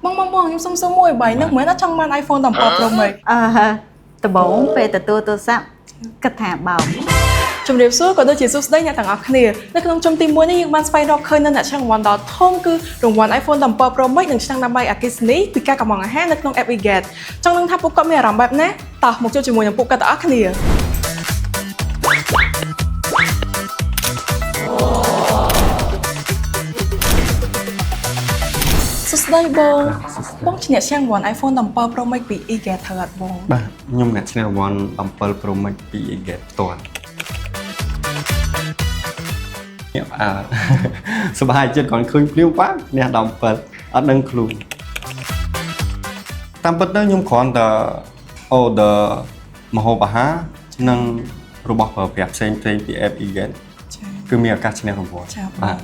បងខ្ញុំសុំមួយ3នឹងមិនអត់ចង់បាន iPhone 17 Pro Max ដំបងពេលទទួលទូរស័ព្ទគិតថាបោក ជំរាបសួរក៏ដូចជាសួស្តីអ្នកទាំងអស់គ្នានៅក្នុងជុំទី1នេះយើងបានស្វែងរកឃើញនៅអ្នកឆ្លងរង្វាន់ដ៏ធំគឺរង្វាន់ iPhone 17 Pro Max និងឆ្នាំដើម្បីអគ្គិសនីពីការកម្មង់អាហារនៅក្នុង app WeGet ចង់នឹងថាពួកគាត់មានអារម្មណ៍បែបណាតោះមកជួបជាមួយនឹងពួកគាត់ទាំងអស់គ្នាសួស្តីបងឈ្នះរង្វាន់ iPhone 17 Pro Max ពី WeGet ត្រូវអត់បង បាទខ្ញុំអ្នកឈ្នះរង្វាន់17 Pro Max ពី WeGet ផ្ទាល់ខ្ញុំសប្បាយចិត្តគាត់ឃើញភ្លាមបាទអ្នក17អត់ដឹងខ្លួនតាមពិតទៅខ្ញុំគ្រាន់តែ order ម្ហូបអាហារនិងរបស់ប្រើប្រាស់ផ្សេងៗពី app WeGet គឺមានឱកាសឈ្នះរង្វាន់បាទ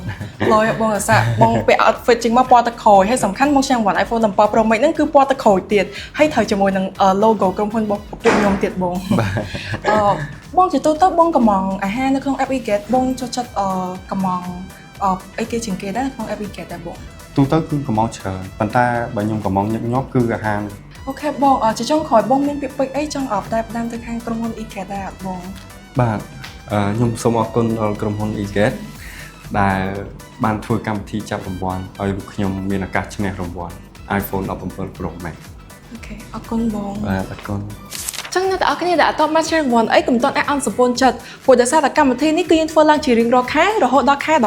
លយបងអាសាបងពាក់ outfit ជាងមកពណ៌ទឹកក្រូចហើយសំខាន់បងឈ្នះរង្វាន់ iPhone 17 Pro Max ហ្នឹងគឺពណ៌ទឹកក្រូចទៀតហើយត្រូវជាមួយនឹង logo ក្រុមហ៊ុនរបស់ពួកខ្ញុំទៀតបងបងជាទូទៅបងកំងអាហារនៅក្នុង app WeGet បងចូលចិត្តកំងអីគេជាងគេដែរក្នុង app WeGet ដែរបងទូទៅគឺកំងច្រើនប៉ុន្តែបើខ្ញុំកំងញឹកញាប់គឺអាហារអូខេបងជាចុងក្រោយបងមានពាក្យពេចន៍អីចង់ផ្ដាំទៅខាងក្រុមហ៊ុន WeGet ដែរអត់បងបាទខ្ញុំសូមអរគុណដល់ក្រុមហ៊ុន WeGet ដែលបានធ្វើកម្មវិធីចាប់រង្វាន់ឲ្យពួកខ្ញុំមានឱកាសឈ្នះរង្វាន់ iPhone 17 Pro Max អូខេអរគុណបងបាទអរគុណចឹងអ្នកទាំងអស់គ្នាដែលអត់តបបានឈ្នះរង្វាន់អីកុំតន់អន់សម្ពន់ចិត្តព្រោះដោយសារតែកម្មវិធីនេះគឺយើងធ្វើឡើងជារៀងរាល់ខែរហូតដល់ខែ11